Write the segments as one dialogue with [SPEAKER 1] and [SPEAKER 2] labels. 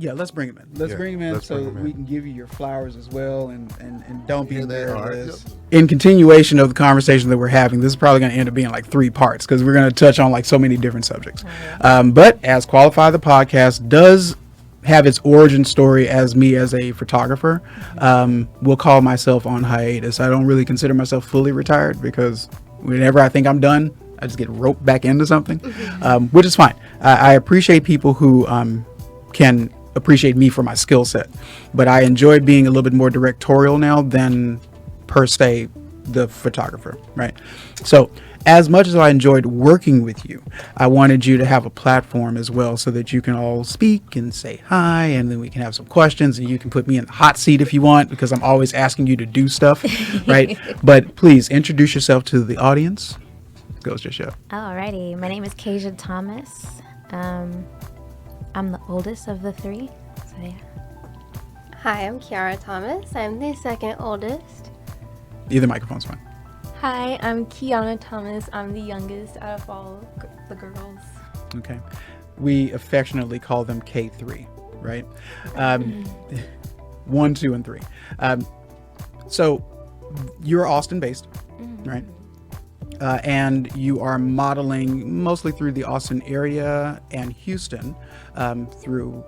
[SPEAKER 1] Yeah, let's bring him in. Let's bring him in so we can give you your flowers as well, and don't be nervous. In continuation of the conversation that we're having, this is probably going to end up being like 3 parts because we're going to touch on like so many different subjects. But as Qualify the podcast does have its origin story as me as a photographer, will call myself on hiatus. I don't really consider myself fully retired because whenever I think I'm done, I just get roped back into something, which is fine. I appreciate people who can appreciate me for my skill set, but I enjoy being a little bit more directorial now than per se the photographer, right? So as much as I enjoyed working with you, I wanted you to have a platform as well so that you can all speak and say hi, and then we can have some questions, and you can put me in the hot seat if you want, because I'm always asking you to do stuff, right? But please introduce yourself to the audience. Goes your show.
[SPEAKER 2] Alrighty, my name is Kayja Thomas. I'm the oldest of the 3, so yeah.
[SPEAKER 3] Hi, I'm Kiara Thomas. I'm the 2nd oldest.
[SPEAKER 1] Either microphone's fine.
[SPEAKER 4] Hi, I'm Kyanna Thomas. I'm the youngest out of all the girls.
[SPEAKER 1] Okay. We affectionately call them K3, right? 1, 2, and 3. So you're Austin-based, right? And you are modeling mostly through the Austin area and Houston through,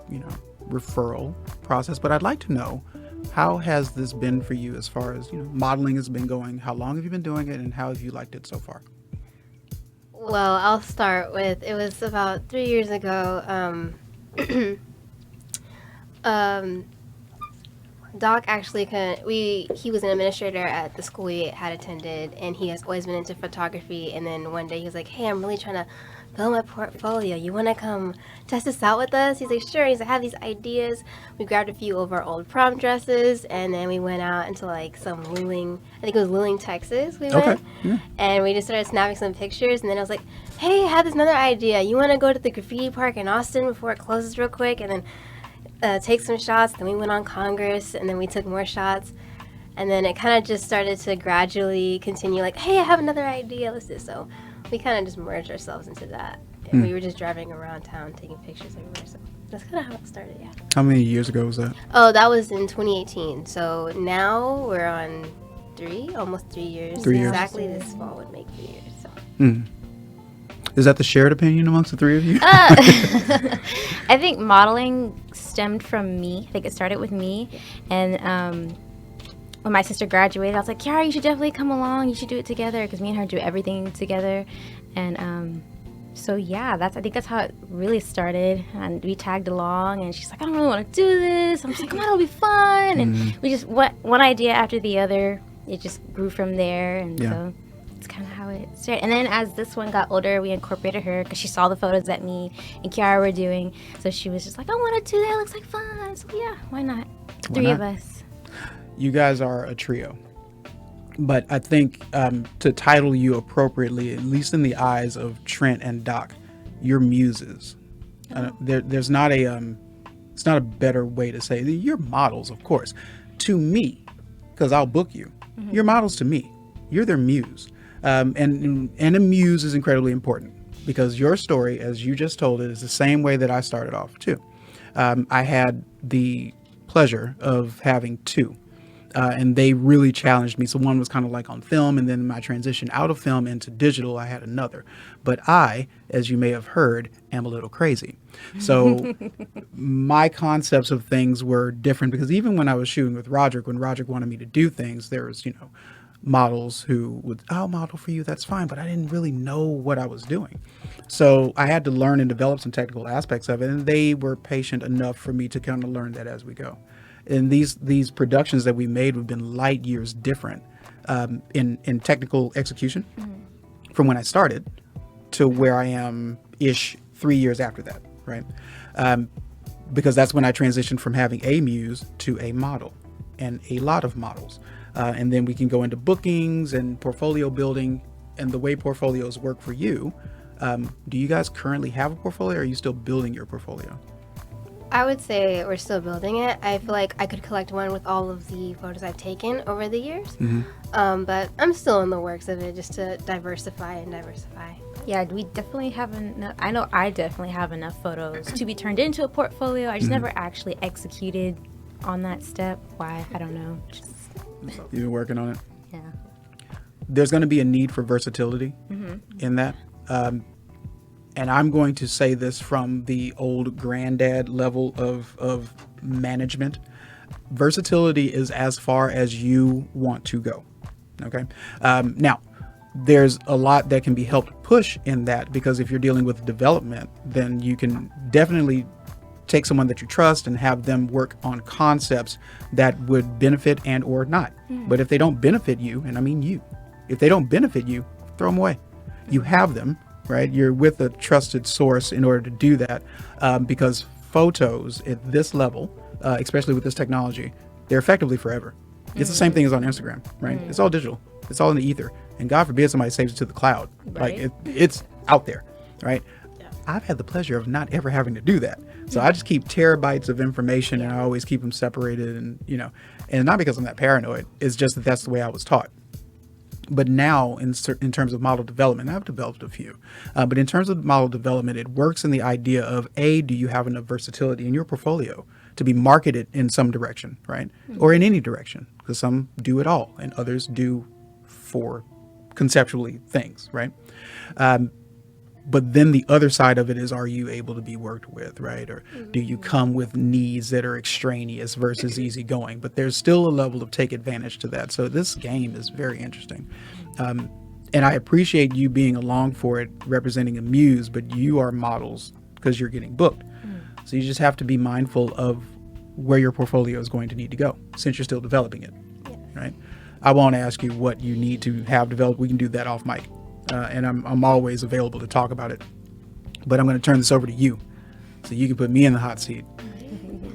[SPEAKER 1] referral process. But I'd like to know, how has this been for you as far as, modeling has been going? How long have you been doing it, and how have you liked it so far?
[SPEAKER 3] Well, I'll start with, it was about 3 years ago. Doc actually he was an administrator at the school we had attended, and he has always been into photography. And then one day he was like, "Hey, I'm really trying to build my portfolio. You want to come test this out with us?" He's like, "Sure." He's like, "I have these ideas." We grabbed a few of our old prom dresses, and then we went out into like some Luling, I think it was Luling, Texas. We went, and we just started snapping some pictures. And then I was like, "Hey, I have this another idea. You want to go to the graffiti park in Austin before it closes real quick, and then take some shots?" Then we went on Congress, and then we took more shots, and then it kind of just started to gradually continue, like, "Hey, I have another idea, let's do." So we kind of just merged ourselves into that, and we were just driving around town taking pictures everywhere. So that's kind of how it started. Yeah.
[SPEAKER 1] How many years ago was that?
[SPEAKER 3] Oh, that was in 2018. So now we're on almost 3 years.
[SPEAKER 1] 3 years.
[SPEAKER 3] Exactly, this fall would make 3 years. So.
[SPEAKER 1] Is that the shared opinion amongst the 3 of you?
[SPEAKER 2] I think modeling stemmed from me. I think it started with me. And when my sister graduated, I was like, "Kiara, you should definitely come along. You should do it together," because me and her do everything together. And so, yeah, I think that's how it really started. And we tagged along, and she's like, "I don't really want to do this." I'm just like, "Come on, it'll be fun." And we just went one idea after the other. It just grew from there. And so it's kind of how it started. And then as this one got older, we incorporated her because she saw the photos that me and Kiara were doing. So she was just like, "I want to do that. It looks like fun." So yeah, why not? Three of us.
[SPEAKER 1] You guys are a trio. But I think to title you appropriately, at least in the eyes of Trent and Doc, you're muses. There's not it's not a better way to say it. You're models, of course. To me, because I'll book you. You're models to me. You're their muse. And a muse is incredibly important because your story, as you just told it, is the same way that I started off too. I had the pleasure of having 2, and they really challenged me. So one was kind of like on film, and then my transition out of film into digital, I had another. But I, as you may have heard, am a little crazy. So my concepts of things were different because even when I was shooting with Roderick, when Roderick wanted me to do things, there was, models who would, "I'll model for you, that's fine," but I didn't really know what I was doing. So I had to learn and develop some technical aspects of it, and they were patient enough for me to kind of learn that as we go. And these productions that we made have been light years different in technical execution from when I started to where I am ish 3 years after that, right? Because that's when I transitioned from having a muse to a model and a lot of models. And then we can go into bookings and portfolio building and the way portfolios work for you. Do you guys currently have a portfolio, or are you still building your portfolio?
[SPEAKER 3] I would say we're still building it. I feel like I could collect one with all of the photos I've taken over the years. But I'm still in the works of it, just to diversify and diversify.
[SPEAKER 2] Yeah, we definitely have enough. I know I definitely have enough photos to be turned into a portfolio. I just never actually executed on that step. Why? I don't know. Just,
[SPEAKER 1] You've been working on it.
[SPEAKER 2] yeah.
[SPEAKER 1] There's going to be a need for versatility in that. And I'm going to say this from the old granddad level of management. Versatility is as far as you want to go. Okay. Now, there's a lot that can be helped push in that, because if you're dealing with development, then you can definitely take someone that you trust and have them work on concepts that would benefit and or not. But if they don't benefit you, and I mean you, if they don't benefit you, throw them away. You have them, right? You're with a trusted source in order to do that, because photos at this level, especially with this technology, they're effectively forever. It's the same thing as on Instagram, right? It's all digital. It's all in the ether. And God forbid somebody saves it to the cloud.
[SPEAKER 2] Right.
[SPEAKER 1] Like it's out there, right? I've had the pleasure of not ever having to do that. So I just keep terabytes of information, and I always keep them separated, and and not because I'm that paranoid. It's just that that's the way I was taught. But now in terms of model development, I've developed a few. But in terms of model development, it works in the idea of, A, do you have enough versatility in your portfolio to be marketed in some direction, right? Or in any direction, because some do it all and others do for conceptually things, right? But then the other side of it is, are you able to be worked with, right? Or do you come with needs that are extraneous versus easygoing? But there's still a level of take advantage to that. So this game is very interesting. And I appreciate you being along for it, representing a muse, but you are models because you're getting booked. So you just have to be mindful of where your portfolio is going to need to go since you're still developing it, right? I won't ask you what you need to have developed. We can do that off mic. And I'm always available to talk about it. But I'm going to turn this over to you so you can put me in the hot seat.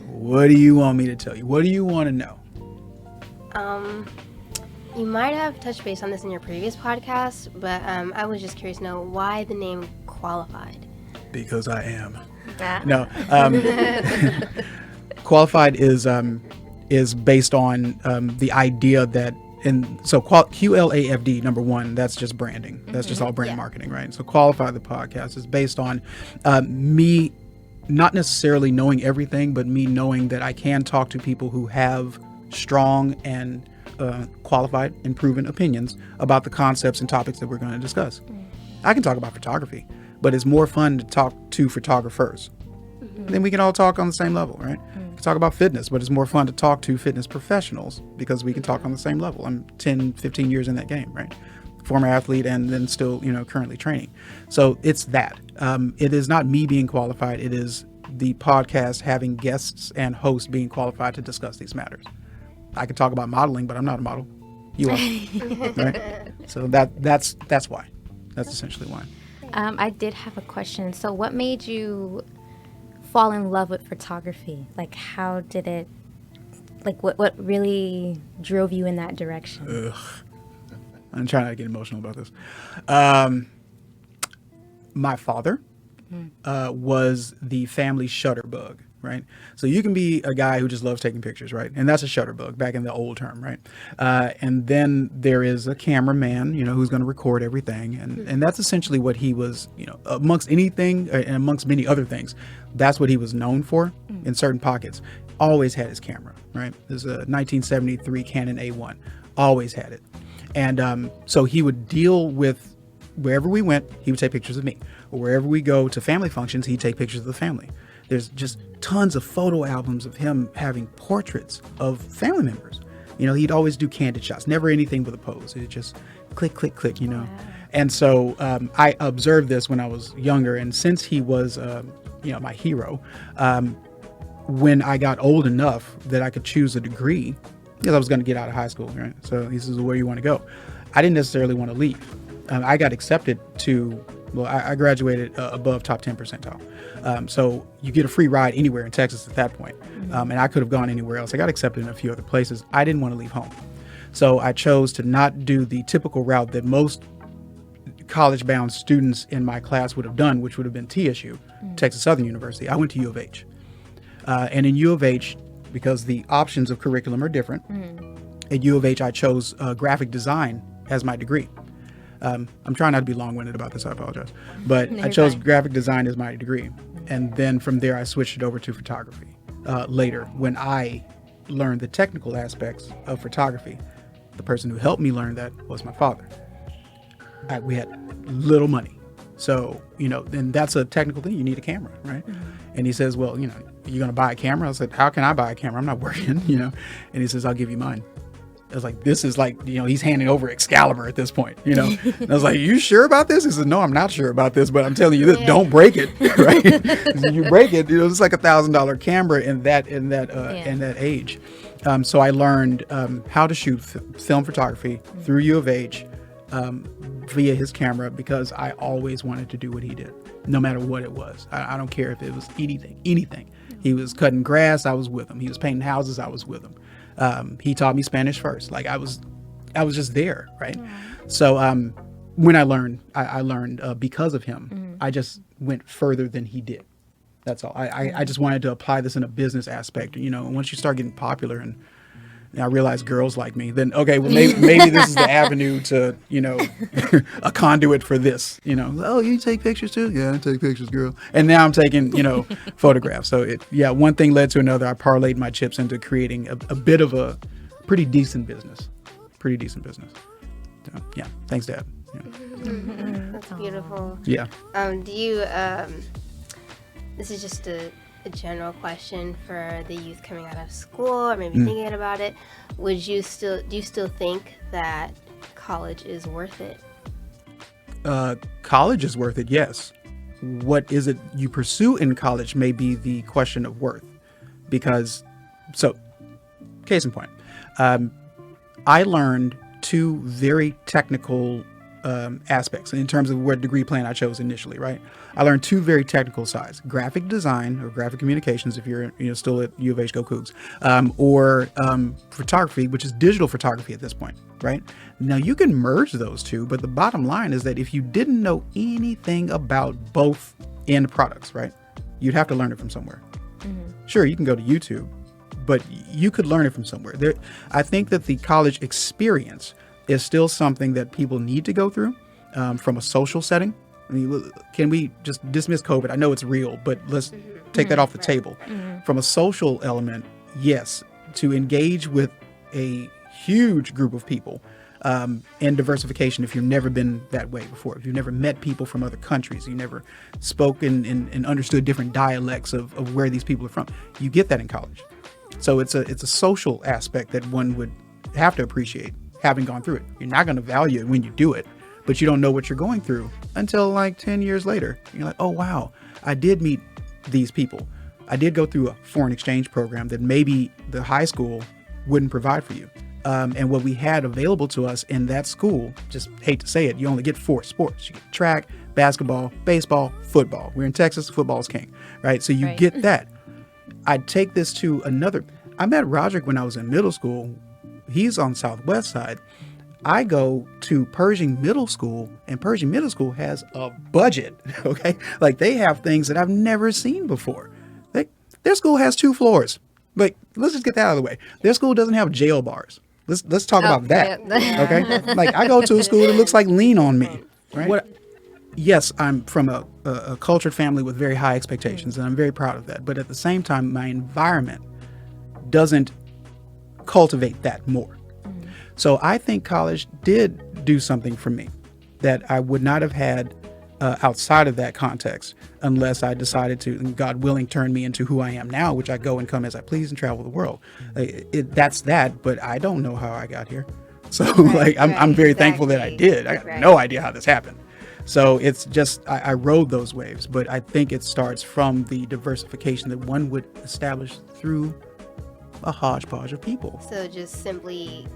[SPEAKER 1] What do you want me to tell you? What do you want to know?
[SPEAKER 3] You might have touched base on this in your previous podcast, but I was just curious to know why the name Qualified.
[SPEAKER 1] Because I am.
[SPEAKER 2] Ah.
[SPEAKER 1] No. Qualified is based on the idea that, and so QLAFD, number one, that's just branding. That's just all brand marketing, right? So Qualify the podcast is based on me not necessarily knowing everything, but me knowing that I can talk to people who have strong and qualified and proven opinions about the concepts and topics that we're going to discuss. I can talk about photography, but it's more fun to talk to photographers. Then we can all talk on the same level, right? We can talk about fitness, but it's more fun to talk to fitness professionals because we can talk on the same level. I'm 10, 15 years in that game, right? Former athlete and then still, currently training. So it's that. It is not me being qualified. It is the podcast having guests and hosts being qualified to discuss these matters. I could talk about modeling, but I'm not a model. You are, right? So that's why. That's essentially why.
[SPEAKER 2] I did have a question. So what made you fall in love with photography? Like, how did it, like, what really drove you in that direction?
[SPEAKER 1] I'm trying not to get emotional about this. My father was the family shutterbug, right? So you can be a guy who just loves taking pictures, right? And that's a shutterbug back in the old term, right? And then there is a cameraman, who's going to record everything. And that's essentially what he was, amongst anything and amongst many other things. That's what he was known for in certain pockets. Always had his camera, right? There's a 1973 Canon A1. Always had it. And so he would deal with wherever we went, he would take pictures of me. Or wherever we go to family functions, he'd take pictures of the family. There's just tons of photo albums of him having portraits of family members. He'd always do candid shots, never anything with a pose. It just click, click, click, Wow. And so I observed this when I was younger. And since he was, my hero, when I got old enough that I could choose a degree, because I was going to get out of high school, right? So he says, where do you want to go? I didn't necessarily want to leave. I got accepted to, I graduated above top 10 percentile. So you get a free ride anywhere in Texas at that point. And I could have gone anywhere else. I got accepted in a few other places. I didn't want to leave home. So I chose to not do the typical route that most college-bound students in my class would have done, which would have been TSU, Texas Southern University. I went to U of H. And in U of H, because the options of curriculum are different, at U of H I chose graphic design as my degree. I'm trying not to be long-winded about this, I apologize. But
[SPEAKER 2] No,
[SPEAKER 1] I
[SPEAKER 2] you're
[SPEAKER 1] chose
[SPEAKER 2] fine.
[SPEAKER 1] graphic design as my degree. And then from there, I switched it over to photography later when I learned the technical aspects of photography. The person who helped me learn that was my father. We had little money. So, then that's a technical thing. You need a camera, right? And he says, well, you're going to buy a camera? I said, how can I buy a camera? I'm not working, And he says, I'll give you mine. I was like, this is like, he's handing over Excalibur at this point, And I was like, you sure about this? He said, no, I'm not sure about this, but I'm telling you this, don't break it, right? 'Cause if you break it, it's like $1,000 camera in that age. So I learned how to shoot film photography through U of H via his camera because I always wanted to do what he did, no matter what it was. I don't care if it was anything. He was cutting grass, I was with him. He was painting houses, I was with him. He taught me Spanish first. Like I was just there, right? So when I learned because of him. I just went further than he did. That's all. I just wanted to apply this in a business aspect. Once you start getting popular and I realized girls like me, then okay, well maybe this is the avenue to a conduit for this. Oh, you take pictures too? Yeah, I take pictures, girl. And now I'm taking photographs. So one thing led to another. I parlayed my chips into creating a bit of a pretty decent business. So, yeah, thanks, Dad. Yeah.
[SPEAKER 3] That's beautiful.
[SPEAKER 1] Yeah.
[SPEAKER 3] Do you? This is just a general question for the youth coming out of school or maybe thinking about it. Do you still think that college is worth it?
[SPEAKER 1] College is worth it, yes. What is it you pursue in college may be the question of worth. Because, case in point, I learned two very technical aspects in terms of what degree plan I chose initially, right? I learned two very technical sides: graphic design or graphic communications, if you're still at U of H, go Cougs, or photography, which is digital photography at this point, right? Now you can merge those two, but the bottom line is that if you didn't know anything about both end products, right, you'd have to learn it from somewhere. Sure, you can go to YouTube, but you could learn it from somewhere. I think that the college experience is still something that people need to go through from a social setting. I mean, can we just dismiss COVID? I know it's real, but let's take that off the table. From a social element, yes, to engage with a huge group of people and diversification if you've never been that way before, if you've never met people from other countries, you've never spoken and understood different dialects of where these people are from, you get that in college. So it's a social aspect that one would have to appreciate having gone through it. You're not going to value it when you do it, but you don't know what you're going through until like 10 years later. You're like, oh, wow, I did meet these people. I did go through a foreign exchange program that maybe the high school wouldn't provide for you. And what we had available to us in that school, just hate to say it, you only get 4 sports. You get track, basketball, baseball, football. We're in Texas, football's king, right? So you get that. I'd take this to another. I met Roderick when I was in middle school. He's on Southwest side. I go to Pershing Middle School, and Pershing Middle School has a budget, okay? Like, they have things that I've never seen before. Their school has 2 floors. Like, let's just get that out of the way. Their school doesn't have jail bars. Let's talk about that, okay? Like, I go to a school that looks like Lean on Me, right? Yes, I'm from a cultured family with very high expectations, and I'm very proud of that. But at the same time, my environment doesn't cultivate that more. So I think college did do something for me that I would not have had outside of that context unless I decided to, and God willing, turn me into who I am now, which I go and come as I please and travel the world. That's that, but I don't know how I got here. So I'm very thankful that I did. I got no idea how this happened. So it's just, I rode those waves, but I think it starts from the diversification that one would establish through a hodgepodge of people.
[SPEAKER 3] So just simply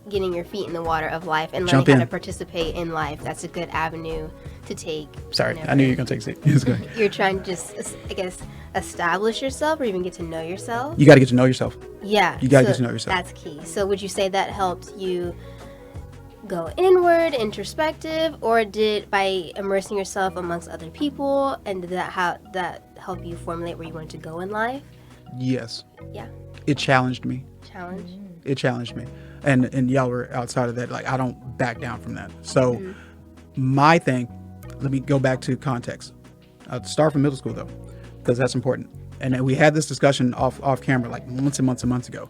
[SPEAKER 3] getting your feet in the water of life and
[SPEAKER 1] Jump
[SPEAKER 3] learning how
[SPEAKER 1] in.
[SPEAKER 3] to participate in life. That's a good avenue to take.
[SPEAKER 1] Sorry,
[SPEAKER 3] whenever
[SPEAKER 1] I knew you were going to take a seat. Yes, go ahead.
[SPEAKER 3] you're trying to just, I guess, establish yourself or even get to know yourself.
[SPEAKER 1] You got to get to know yourself.
[SPEAKER 3] Yeah.
[SPEAKER 1] You got to get to know yourself.
[SPEAKER 3] That's key. So would you say that helped you go inward, introspective, or did by immersing yourself amongst other people, and did that help you formulate where you wanted to go in life?
[SPEAKER 1] Yes.
[SPEAKER 3] Yeah.
[SPEAKER 1] It challenged me.
[SPEAKER 3] Challenge.
[SPEAKER 1] It challenged me. And y'all were outside of that. Like, I don't back down from that. So my thing, let me go back to context. I'll start from middle school though, because that's important. And we had this discussion off camera like months and months and months ago.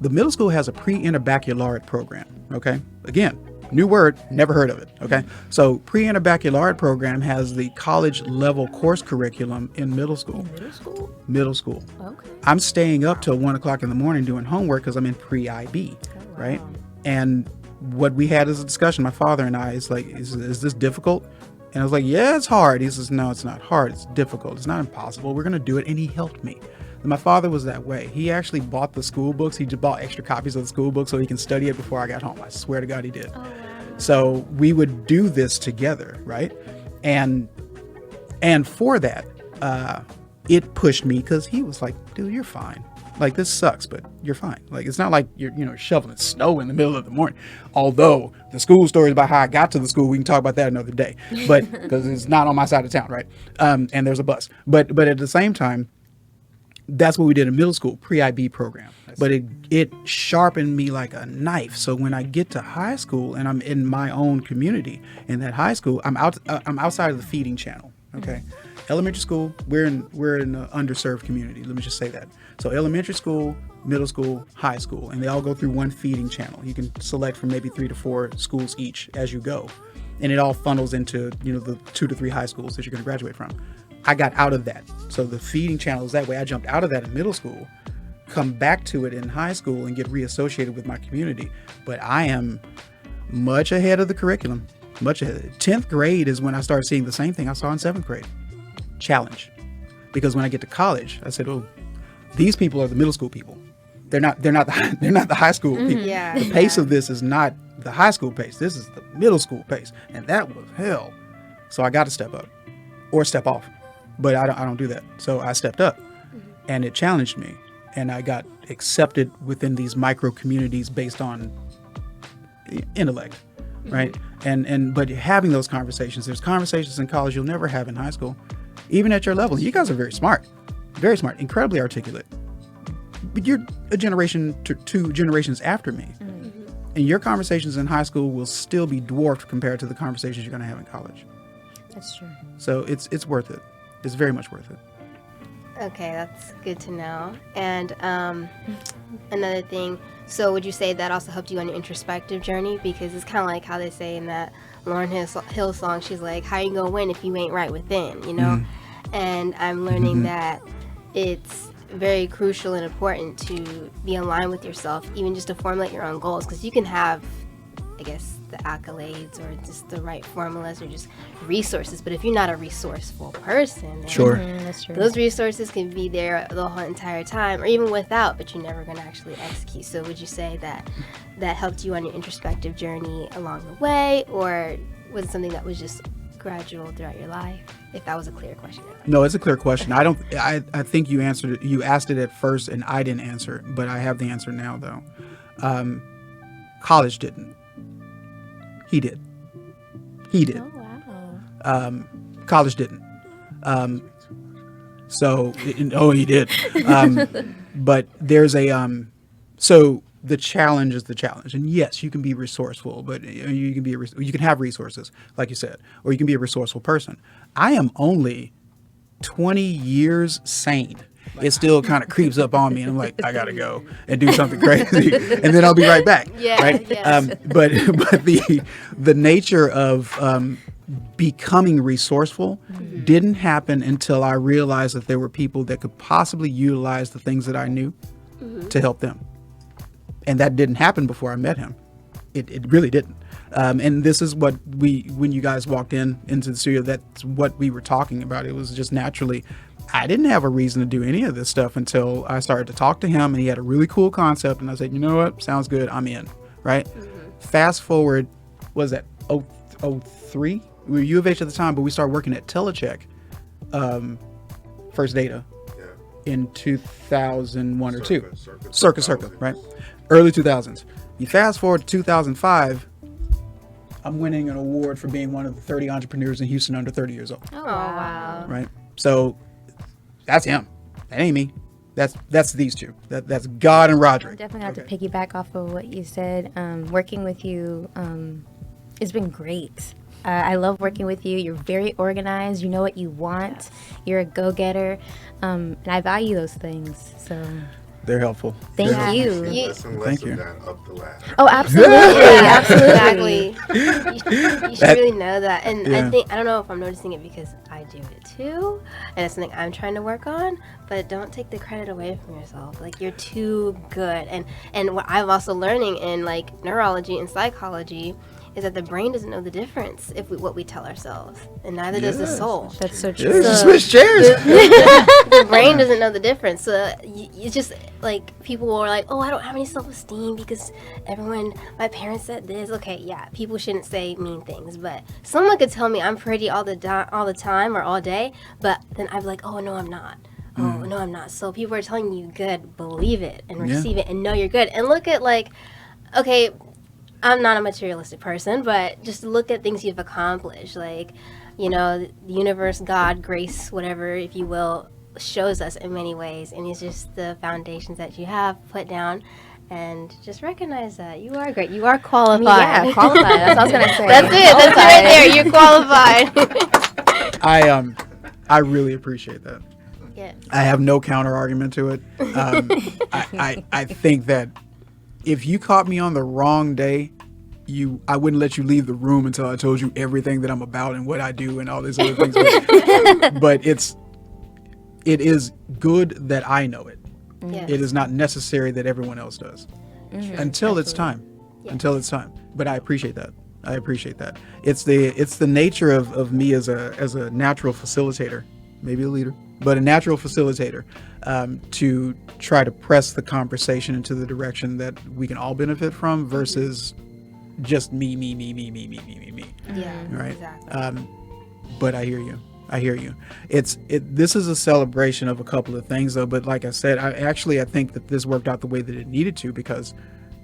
[SPEAKER 1] The middle school has a pre-interbaccalaureate program. Okay. Again, new word, never heard of it. Okay. So pre-interbaccalaureate program has the college level course curriculum in middle school.
[SPEAKER 2] Middle school?
[SPEAKER 1] Middle school.
[SPEAKER 2] Okay.
[SPEAKER 1] I'm staying up till 1 o'clock in the morning doing homework because I'm in pre-IB, right? And what we had as a discussion, my father and I, is like, is this difficult? And I was like, yeah, it's hard. He says, no, it's not hard. It's difficult. It's not impossible. We're going to do it. And he helped me. And my father was that way. He actually bought the school books. He just bought extra copies of the school book so he can study it before I got home. I swear to God he did. So we would do this together, right? And for that, it pushed me because he was like, dude, you're fine. Like, this sucks, but you're fine. Like, it's not like you're shoveling snow in the middle of the morning. Although the school stories about how I got to the school, we can talk about that another day. But because it's not on my side of town, right? And there's a bus. But at the same time, that's what we did in middle school, pre-IB program. But it sharpened me like a knife. So when I get to high school and I'm in my own community in that high school, I'm outside of the feeding channel. Okay. Elementary school, we're in an underserved community. Let me just say that. So elementary school, middle school, high school, and they all go through one feeding channel. You can select from maybe 3 to 4 schools each as you go. And it all funnels into, the 2 to 3 high schools that you're going to graduate from. I got out of that. So the feeding channel is that way. I jumped out of that in middle school, come back to it in high school and get reassociated with my community. But I am much ahead of the curriculum, much ahead. 10th grade is when I started seeing the same thing I saw in 7th grade. Challenge. Because when I get to college, I said, oh, these people are the middle school people. They're not the high school people.
[SPEAKER 3] Yeah.
[SPEAKER 1] The pace of this is not the high school pace. This is the middle school pace. And that was hell. So I got to step up or step off. But I don't do that. So I stepped up and it challenged me. And I got accepted within these micro communities based on intellect. Right. But having those conversations, there's conversations in college you'll never have in high school, even at your level. You guys are very smart, incredibly articulate. But you're a generation to 2 generations after me. And your conversations in high school will still be dwarfed compared to the conversations you're going to have in college.
[SPEAKER 2] That's true.
[SPEAKER 1] So it's worth it. It's very much worth it.
[SPEAKER 3] Okay, that's good to know. And another thing, so would you say that also helped you on your introspective journey? Because it's kind of like how they say in that Lauryn Hill song, she's like, how you gonna win if you ain't right within, And I'm learning that it's very crucial and important to be aligned with yourself, even just to formulate your own goals. Because you can have, I guess, the accolades or just the right formulas or just resources, but if you're not a resourceful person, then
[SPEAKER 2] That's true.
[SPEAKER 3] those resources can be there the whole entire time or even without, but you're never going to actually execute. So would you say that helped you on your introspective journey along the way, or was it something that was just gradual throughout your life? If that was a clear question.
[SPEAKER 1] No, it's a clear question. I think you answered it. You asked it at first and I didn't answer it, but I have the answer now though. College didn't. He did.
[SPEAKER 2] Oh, wow.
[SPEAKER 1] College didn't. He did. But there's so the challenge is the challenge. And yes, you can be resourceful, but you can have resources, like you said, or you can be a resourceful person. I am only 20 years sane. It still kind of creeps up on me, and I'm like, I gotta go and do something crazy, and then I'll be right back.
[SPEAKER 3] Yeah,
[SPEAKER 1] right.
[SPEAKER 3] yes.
[SPEAKER 1] But the nature of becoming resourceful didn't happen until I realized that there were people that could possibly utilize the things that I knew to help them, and that didn't happen before I met him. It really didn't. And this is what when you guys walked into the studio, that's what we were talking about. It was just naturally. I didn't have a reason to do any of this stuff until I started to talk to him, and he had a really cool concept, and I said, you know what, sounds good, I'm in, right? Fast forward, what was that, 03? We were U of H at the time, but we started working at Telecheck, First Data, in 2001 or 2. Circa, right? Early 2000s. You fast forward to 2005, I'm winning an award for being one of the 30 entrepreneurs in Houston under 30 years old.
[SPEAKER 3] Oh, wow.
[SPEAKER 1] Right? So that's him. That ain't me. That's these two. That's God and Roderick.
[SPEAKER 2] Definitely have to piggyback off of what you said. Working with you, it's been great. I love working with you. You're very organized. You know what you want. You're a go-getter, and I value those things. So
[SPEAKER 1] They're helpful.
[SPEAKER 2] thank
[SPEAKER 1] They're
[SPEAKER 2] you.
[SPEAKER 1] Thank you.
[SPEAKER 5] That up the ladder.
[SPEAKER 2] Oh, absolutely,
[SPEAKER 3] Exactly. You should really know that. And I don't know if I'm noticing it because I do it too, and it's something I'm trying to work on. But don't take the credit away from yourself. Like, you're too good. And what I'm also learning in like neurology and psychology is that the brain doesn't know the difference what we tell ourselves, and neither does the soul.
[SPEAKER 2] That's so true.
[SPEAKER 1] Yeah, switch chairs.
[SPEAKER 3] The brain doesn't know the difference. So you just like, people were like, oh, I don't have any self-esteem because my parents said this. Okay, yeah, people shouldn't say mean things, but someone could tell me I'm pretty all the time or all day, but then I'd be like, oh no, I'm not. Oh no, I'm not. So people are telling you good, believe it and receive it and know you're good. And look at like, okay, I'm not a materialistic person, but just look at things you've accomplished. Like, the universe, God, grace, whatever, if you will, shows us in many ways. And it's just the foundations that you have put down. And just recognize that you are great. You are qualified.
[SPEAKER 2] Yeah, qualified. That's what I was going to say.
[SPEAKER 3] That's it. That's right there. You're qualified.
[SPEAKER 1] I really appreciate that.
[SPEAKER 3] Yes.
[SPEAKER 1] I have no counter argument to it. I think that if you caught me on the wrong day, I wouldn't let you leave the room until I told you everything that I'm about and what I do and all these other things. But it is good that I know it.
[SPEAKER 3] Yes.
[SPEAKER 1] It is not necessary that everyone else does until it's time.
[SPEAKER 3] Yes.
[SPEAKER 1] Until it's time. But I appreciate that. It's the nature of me as a natural facilitator, maybe a leader, but a natural facilitator, to try to press the conversation into the direction that we can all benefit from versus just me.
[SPEAKER 3] Yeah.
[SPEAKER 1] Right.
[SPEAKER 3] Exactly.
[SPEAKER 1] But I hear you. This is a celebration of a couple of things though. But like I said, I think that this worked out the way that it needed to, because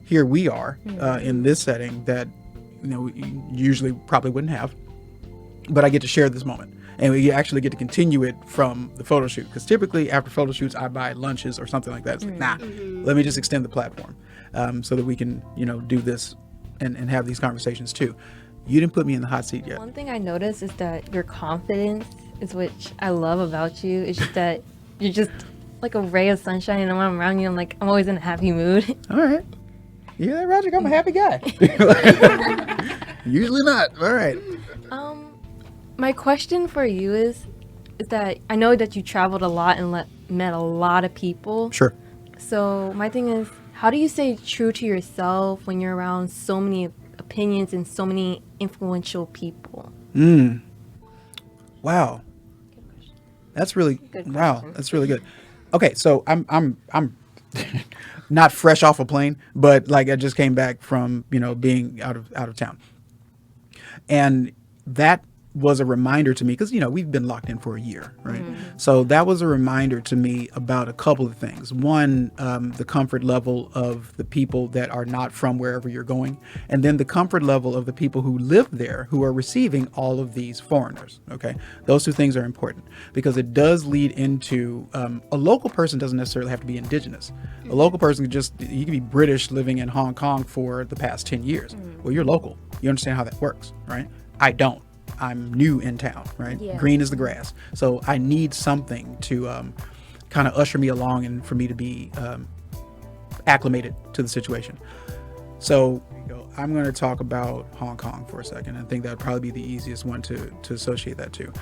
[SPEAKER 1] here we are in this setting that we usually probably wouldn't have. But I get to share this moment. And we actually get to continue it from the photo shoot. Because typically after photo shoots, I buy lunches or something like that. It's like, let me just extend the platform so that we can, do this and have these conversations too. You didn't put me in the hot seat yet.
[SPEAKER 4] One thing I noticed is that your confidence is what I love about you. It's just that you're just like a ray of sunshine, and when I'm around you, I'm always in a happy mood.
[SPEAKER 1] All right. You hear that, Roger? I'm a happy guy. Usually not. All right.
[SPEAKER 4] My question for you is that I know that you traveled a lot and met a lot of people.
[SPEAKER 1] Sure.
[SPEAKER 4] So my thing is, how do you stay true to yourself when you're around so many opinions and so many influential people?
[SPEAKER 1] Wow. That's really
[SPEAKER 3] Good
[SPEAKER 1] wow.
[SPEAKER 3] question.
[SPEAKER 1] That's really good. Okay, so I'm not fresh off a plane, but like I just came back from being out of town, and that was a reminder to me, because we've been locked in for a year, right? So that was a reminder to me about a couple of things. One, the comfort level of the people that are not from wherever you're going, and then the comfort level of the people who live there, who are receiving all of these foreigners. Okay, those two things are important, because it does lead into a local person doesn't necessarily have to be indigenous. A local person you can be British living in Hong Kong for the past 10 years. Well, you're local. You understand how that works, right? I don't. I'm new in town, right?
[SPEAKER 2] Yeah.
[SPEAKER 1] Green is the grass. So I need something to kind of usher me along and for me to be acclimated to the situation. So I'm going to talk about Hong Kong for a second. I think that would probably be the easiest one to associate that to.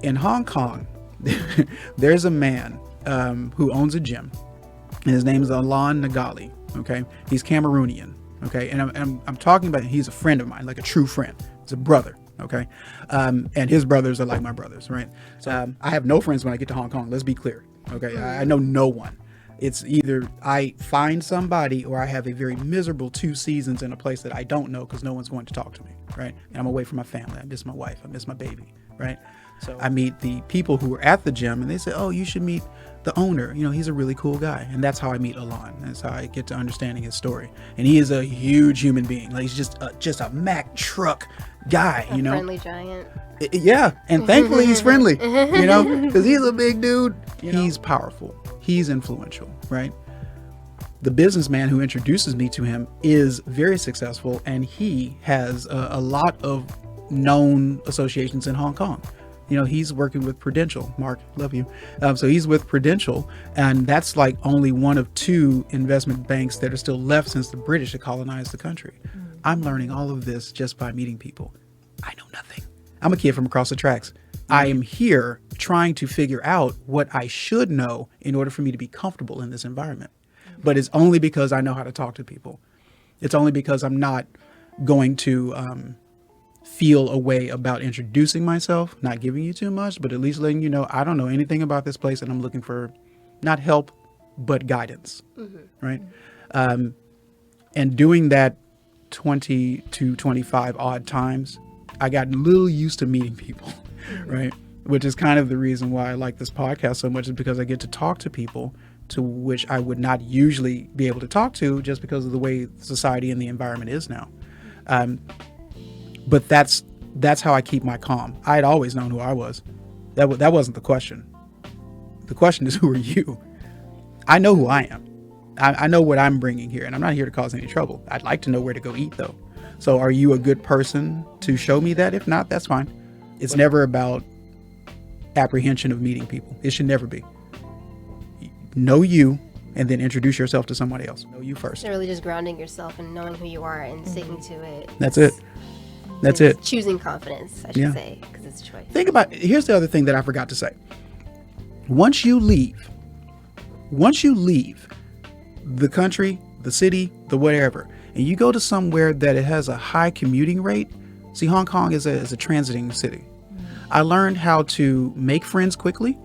[SPEAKER 1] In Hong Kong, there's a man who owns a gym, and his name is Alan Nagali. Okay, he's Cameroonian. Okay, and I'm talking about, he's a friend of mine, like a true friend. He's a brother. Okay, and his brothers are like my brothers, right? So I have no friends when I get to Hong Kong. Let's be clear. Okay, I know no one. It's either I find somebody or I have a very miserable 2 seasons in a place that I don't know, because no one's going to talk to me, right? And I'm away from my family. I miss my wife. I miss my baby, right? So I meet the people who are at the gym, and they say, "Oh, you should meet the owner. He's a really cool guy." And that's how I meet Alon. That's how I get to understanding his story. And he is a huge human being. Like, he's just a Mack truck guy.
[SPEAKER 3] A friendly giant.
[SPEAKER 1] Yeah, and thankfully he's friendly. Because he's a big dude. He's powerful. he's influential, right? The businessman who introduces me to him is very successful, and he has a lot of known associations in Hong Kong. You know, he's working with Prudential. Mark, love you. So he's with Prudential, and that's like only one of 2 investment banks that are still left since the British had colonized the country. I'm learning all of this just by meeting people. I know nothing. I'm a kid from across the tracks. I am here trying to figure out what I should know in order for me to be comfortable in this environment. But it's only because I know how to talk to people. It's only because I'm not going to feel a way about introducing myself, not giving you too much, but at least letting you know I don't know anything about this place and I'm looking for not help, but guidance, right? And doing that 20 to 25 odd times, I got a little used to meeting people, right? Which is kind of the reason why I like this podcast so much, is because I get to talk to people to which I would not usually be able to talk to just because of the way society and the environment is now. But that's how I keep my calm. I had always known who I was. That wasn't the question. The question is, who are you? I know who I am. I know what I'm bringing here, and I'm not here to cause any trouble. I'd like to know where to go eat, though. So are you a good person to show me that? If not, that's fine. It's never about apprehension of meeting people. It should never be. Know you, and then introduce yourself to somebody else. Know you first.
[SPEAKER 3] So really just grounding yourself and knowing who you are and sticking to it.
[SPEAKER 1] That's it. That's it.
[SPEAKER 3] Choosing confidence, I should say, because it's a choice.
[SPEAKER 1] Think about, here's the other thing that I forgot to say. Once you leave the country, the city, the whatever, and you go to somewhere that it has a high commuting rate. See, Hong Kong is a transiting city. I learned how to make friends quickly.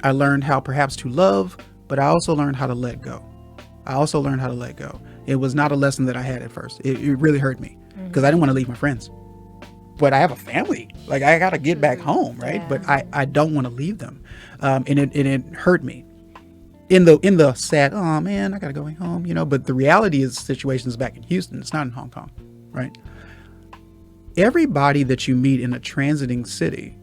[SPEAKER 1] I learned how perhaps to love, but I also learned how to let go. It was not a lesson that I had at first. It really hurt me because I didn't want to leave my friends. But I have a family. Like, I got to get back home, right? Yeah. But I don't want to leave them. And it hurt me. In the sad, oh man, I got to go home, you know. But the reality is the situation is back in Houston. It's not in Hong Kong, right? Everybody that you meet in a transiting city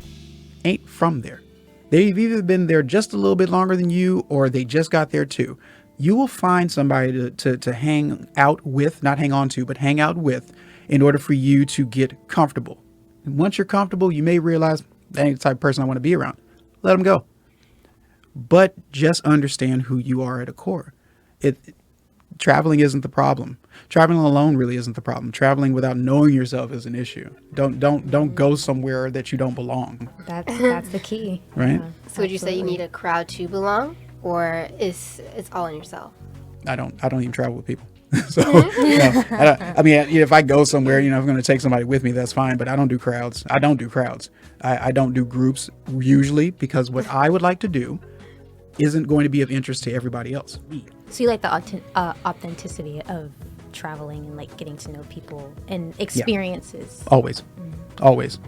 [SPEAKER 1] ain't from there. They've either been there just a little bit longer than you, or they just got there too. You will find somebody to hang out with, not hang on to, but hang out with, in order for you to get comfortable. And once you're comfortable, you may realize that ain't the type of person I want to be around. Let them go. But just understand who you are at a core. Traveling isn't the problem. Traveling alone really isn't the problem. Traveling without knowing yourself is an issue. Don't go somewhere that you don't belong.
[SPEAKER 2] That's the key.
[SPEAKER 1] Right?
[SPEAKER 2] Yeah,
[SPEAKER 3] so would you say you need a crowd to belong, or it's all in yourself?
[SPEAKER 1] I don't even travel with people. So no, I mean, if I go somewhere, you know, if I'm going to take somebody with me, that's fine. But I don't do crowds. I don't do groups usually, because what I would like to do isn't going to be of interest to everybody else.
[SPEAKER 2] So you like the authenticity of traveling and like getting to know people and experiences.
[SPEAKER 1] Yeah. Always.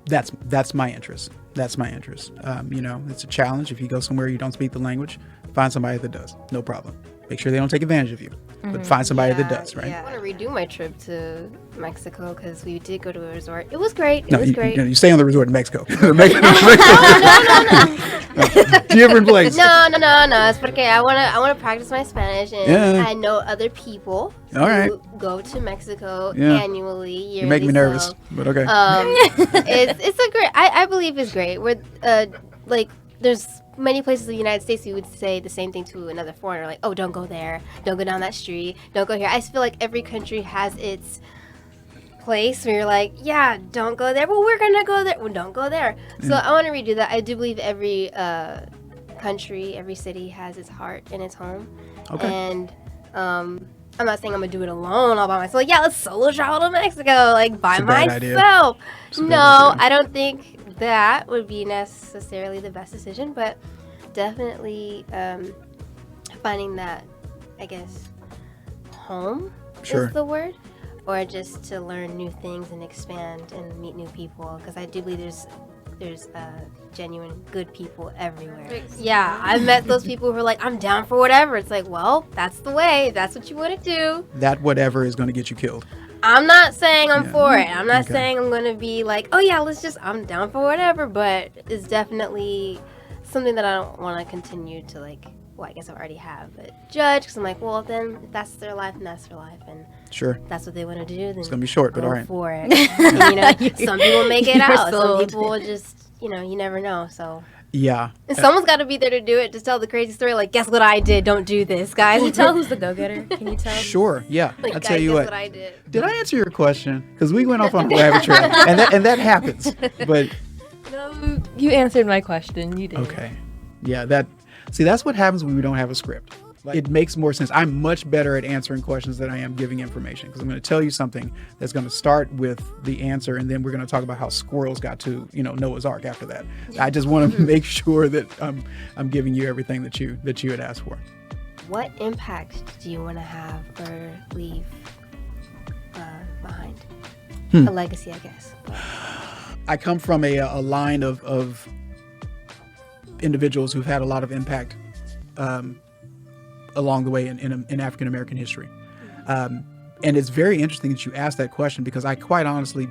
[SPEAKER 1] That's my interest. You know, it's a challenge. If you go somewhere you don't speak the language, find somebody that does. No problem. Make sure they don't take advantage of you, but find somebody that does, right?
[SPEAKER 3] Yeah. I want to redo my trip to Mexico because we did go to a resort. It was great.
[SPEAKER 1] You stay on the resort in Mexico. No. Different place.
[SPEAKER 3] No. It's okay. I want to practice my Spanish, and I know other people who go to Mexico annually.
[SPEAKER 1] You make me nervous, but okay.
[SPEAKER 3] It's a great. I believe it's great. We're there's many places in the United States you would say the same thing to another foreigner, like, oh, don't go there, don't go down that street, don't go here. I feel like every country has its place where you're like, yeah, don't go there, well, we're gonna go there, well, don't go there. So I want to redo that. I do believe every country, every city has its heart and its home. Okay. And I'm not saying I'm gonna do it alone all by myself. Like, yeah, let's solo travel to Mexico, like, by myself. No, I don't think that would be necessarily the best decision, but definitely finding that, I guess, home is the word, or just to learn new things and expand and meet new people, because I do believe there's genuine good people everywhere. Yeah, I've met those people who are like, I'm down for whatever. It's like, well, that's the way. That's what you want to do.
[SPEAKER 1] That whatever is going to get you killed.
[SPEAKER 3] I'm not saying I'm for it. I'm not saying I'm going to be like, oh yeah, I'm down for whatever, but it's definitely something that I don't want to continue to like. Well, I guess I already have, but judge because I'm like, well, then if that's their life, and that's their life, and
[SPEAKER 1] Sure.
[SPEAKER 3] if that's what they want to do. Then
[SPEAKER 1] It's gonna be short, but
[SPEAKER 3] go
[SPEAKER 1] all right.
[SPEAKER 3] for it. And, some people make it
[SPEAKER 2] You're
[SPEAKER 3] out.
[SPEAKER 2] sold.
[SPEAKER 3] Some people will just, you never know. So.
[SPEAKER 1] Yeah.
[SPEAKER 3] And someone's got to be there to do it, to tell the crazy story. Like, guess what I did? Don't do this, guys.
[SPEAKER 2] Can you tell who's the go-getter? Can you tell?
[SPEAKER 1] Sure. Yeah.
[SPEAKER 3] Like,
[SPEAKER 1] I'll tell you
[SPEAKER 3] guess
[SPEAKER 1] what.
[SPEAKER 3] what I did.
[SPEAKER 1] Did I answer your question? Because we went off on a rabbit trail, and that happens. But
[SPEAKER 4] No, you answered my question. You did.
[SPEAKER 1] okay, yeah. That's what happens when we don't have a script. It makes more sense. I'm much better at answering questions than I am giving information, because I'm going to tell you something that's going to start with the answer, and then we're going to talk about how squirrels got to Noah's Ark after that. I just want to make sure that I'm giving you everything that you had asked for.
[SPEAKER 3] What impact do you want to have or leave behind? A legacy, I guess.
[SPEAKER 1] I come from a line of individuals who've had a lot of impact along the way in African American history. And it's very interesting that you asked that question, because I quite honestly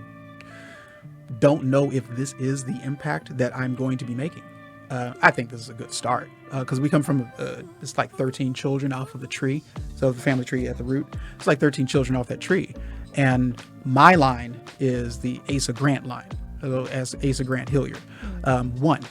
[SPEAKER 1] don't know if this is the impact that I'm going to be making. I think this is a good start, because we come from it's like 13 children off of the tree. So the family tree at the root, it's like 13 children off that tree. And my line is the Asa Grant line, as Asa Grant Hilliard. One.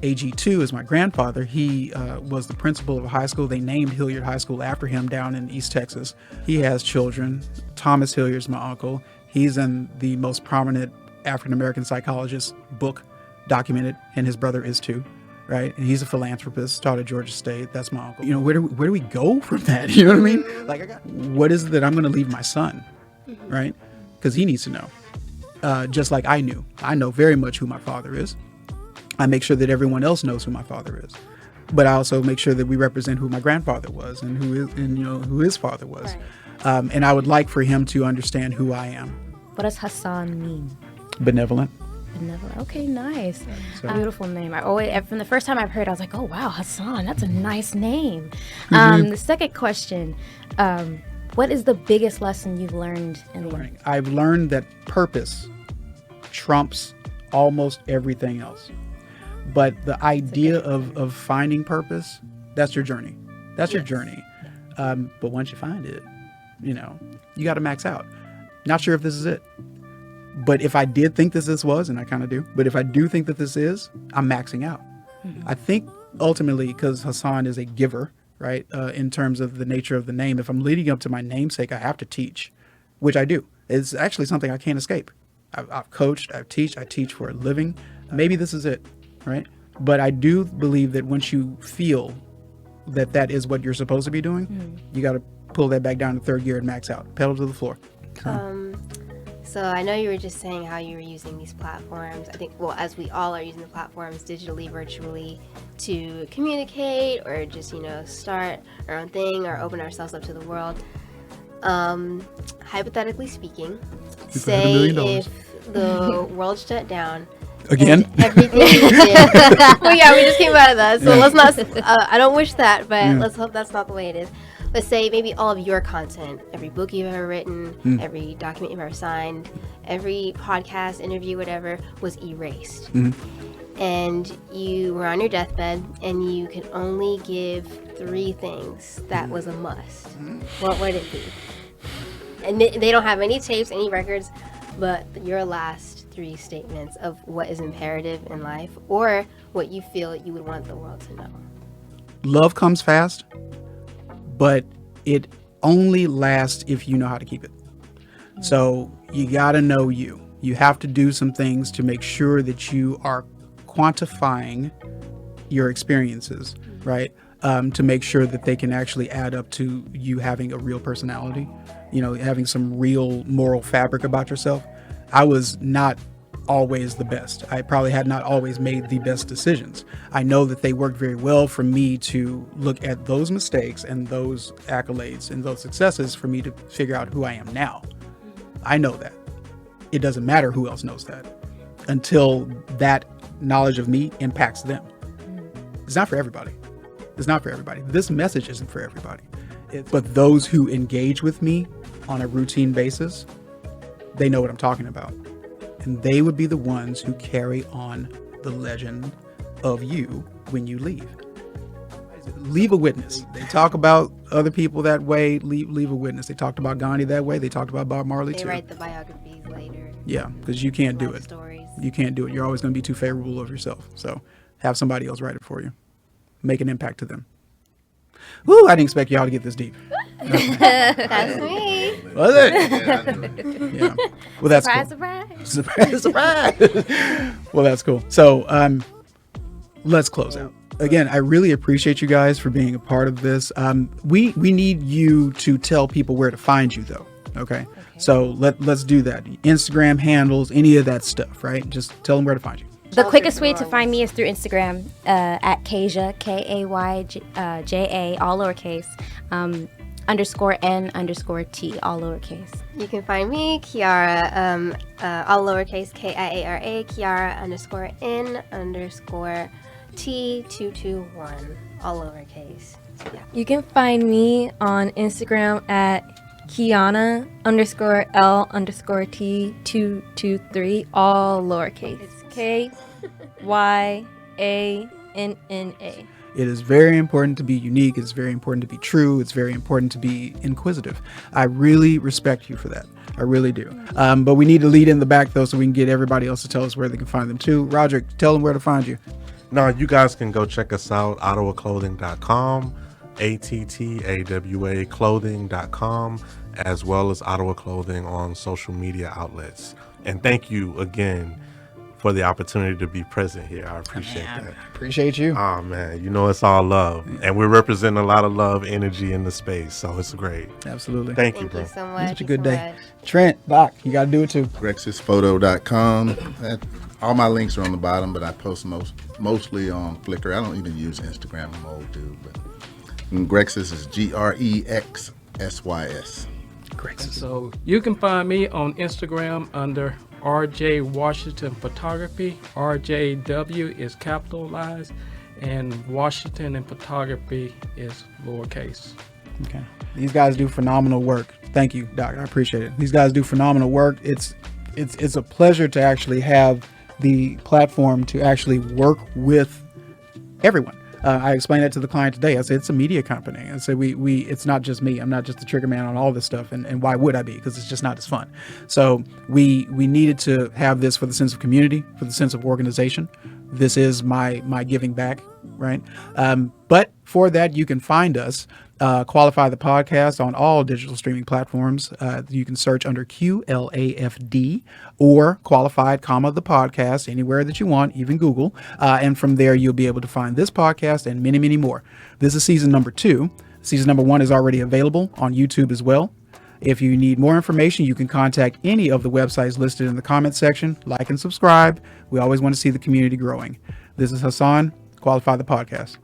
[SPEAKER 1] AG2 is my grandfather. He was the principal of a high school. They named Hilliard High School after him down in East Texas. He has children. Thomas Hilliard's my uncle. He's in the most prominent African-American psychologist book documented, and his brother is too, right? And he's a philanthropist, taught at Georgia State. That's my uncle. Where do we go from that? You know what I mean? Like, what is it that I'm going to leave my son, right? Because he needs to know, just like I knew. I know very much who my father is. I make sure that everyone else knows who my father is, but I also make sure that we represent who my grandfather was and who his father was.
[SPEAKER 2] Right.
[SPEAKER 1] And I would like for him to understand who I am.
[SPEAKER 2] What does Hassan mean?
[SPEAKER 1] Benevolent.
[SPEAKER 2] Benevolent. Okay, nice.
[SPEAKER 1] So-
[SPEAKER 2] Beautiful name. From the first time I've heard, I was like, oh wow, Hassan, that's a nice name. The second question, what is the biggest lesson you've learned in life?
[SPEAKER 1] I've learned that purpose trumps almost everything else. But the idea of finding purpose, that's your journey. That's your journey. But once you find it, you got to max out. Not sure if this is it. But if I did think this was, and I kind of do, but if I do think that this is, I'm maxing out. I think ultimately, because Hassan is a giver, right, in terms of the nature of the name, if I'm leading up to my namesake, I have to teach, which I do. It's actually something I can't escape. I've coached, I teach for a living. Maybe this is it. Right. But I do believe that once you feel that is what you're supposed to be doing, you got to pull that back down to third gear and max out, pedal to the floor.
[SPEAKER 3] So I know you were just saying how you were using these platforms. I think, as we all are using the platforms digitally, virtually, to communicate or just, start our own thing or open ourselves up to the world. Hypothetically speaking, say if the world shut down,
[SPEAKER 1] again,
[SPEAKER 3] everything you did. Well, yeah, we just came out of that, so let's not. I don't wish that, but let's hope that's not the way it is. But say maybe all of your content, every book you've ever written, every document you've ever signed, every podcast, interview, whatever, was erased. And you were on your deathbed, and you could only give 3 things that was a must. What would it be? And they don't have any tapes, any records, but your last 3 statements of what is imperative in life, or what you feel you would want the world to know.
[SPEAKER 1] Love comes fast, but it only lasts if you know how to keep it. So you got to know you. You have to do some things to make sure that you are quantifying your experiences, right? To make sure that they can actually add up to you having a real personality, having some real moral fabric about yourself. I was not always the best. I probably had not always made the best decisions. I know that they worked very well for me to look at those mistakes and those accolades and those successes for me to figure out who I am now. I know that. It doesn't matter who else knows that until that knowledge of me impacts them. It's not for everybody. It's not for everybody. This message isn't for everybody. But those who engage with me on a routine basis, they know what I'm talking about. And they would be the ones who carry on the legend of you when you leave. Leave a witness. They talk about other people that way. Leave a witness. They talked about Gandhi that way. They talked about Bob Marley
[SPEAKER 3] They
[SPEAKER 1] too.
[SPEAKER 3] write the biographies later.
[SPEAKER 1] Yeah, because you can't do
[SPEAKER 3] Life
[SPEAKER 1] it.
[SPEAKER 3] Stories.
[SPEAKER 1] You can't do it. You're always going to be too favorable of yourself. So have somebody else write it for you. Make an impact to them. Woo! I didn't expect y'all to get this deep.
[SPEAKER 3] That's me.
[SPEAKER 1] Was it? Yeah. Well, that's
[SPEAKER 2] Surprise,
[SPEAKER 1] cool.
[SPEAKER 2] surprise.
[SPEAKER 1] Surprise! Well, that's cool. So, let's close out. Again, I really appreciate you guys for being a part of this. We need you to tell people where to find you, though. Okay. So let's do that. Instagram handles, any of that stuff, right? Just tell them where to find you.
[SPEAKER 2] The quickest way to find me is through Instagram at Kayja, Kayja, all lowercase, _N_T, all lowercase.
[SPEAKER 3] You can find me, Kiara, all lowercase Kiara, Kiara _N_T221, all lowercase. So, yeah.
[SPEAKER 4] You can find me on Instagram at Kyanna _L_T223, all lowercase. It's KYANNA.
[SPEAKER 1] It is very important to be unique. It's very important to be true. It's very important to be inquisitive. I really respect you for that. I really do. But we need to lead in the back, though, so we can get everybody else to tell us where they can find them, too. Roderick, tell them where to find you.
[SPEAKER 5] No, you guys can go check us out, ottawaclothing.com, ATTAWA clothing.com, as well as Ottawa Clothing on social media outlets. And thank you again for the opportunity to be present here. I appreciate that.
[SPEAKER 1] Appreciate you.
[SPEAKER 5] Oh man, you know it's all love, and we're representing a lot of love energy in the space, so it's great.
[SPEAKER 1] Absolutely.
[SPEAKER 5] Thank you,
[SPEAKER 3] Thank
[SPEAKER 5] bro.
[SPEAKER 3] you so much.
[SPEAKER 1] Such a good day. Trent, Doc, you got to do it, too.
[SPEAKER 6] GrexisPhoto.com. All my links are on the bottom, but I post mostly on Flickr. I don't even use Instagram. I'm old dude, but Grexis is GREXSYS.
[SPEAKER 7] So you can find me on Instagram under RJ Washington Photography. RJW is capitalized, and Washington and Photography is lowercase.
[SPEAKER 1] Okay. These guys do phenomenal work. Thank you, Doc. I appreciate it. These guys do phenomenal work. It's a pleasure to actually have the platform to actually work with everyone. I explained that to the client today. I said, it's a media company. I said, it's not just me. I'm not just the trigger man on all this stuff. And why would I be? Because it's just not as fun. So we needed to have this for the sense of community, for the sense of organization. This is my giving back, right? But for that, you can find us, Qualify the Podcast, on all digital streaming platforms. You can search under QLAFD or Qualified, the podcast, anywhere that you want, even Google. And from there, you'll be able to find this podcast and many, many more. This is season number 2. Season number 1 is already available on YouTube as well. If you need more information, you can contact any of the websites listed in the comments section. Like and subscribe. We always want to see the community growing. This is Hassan, Qualify the Podcast.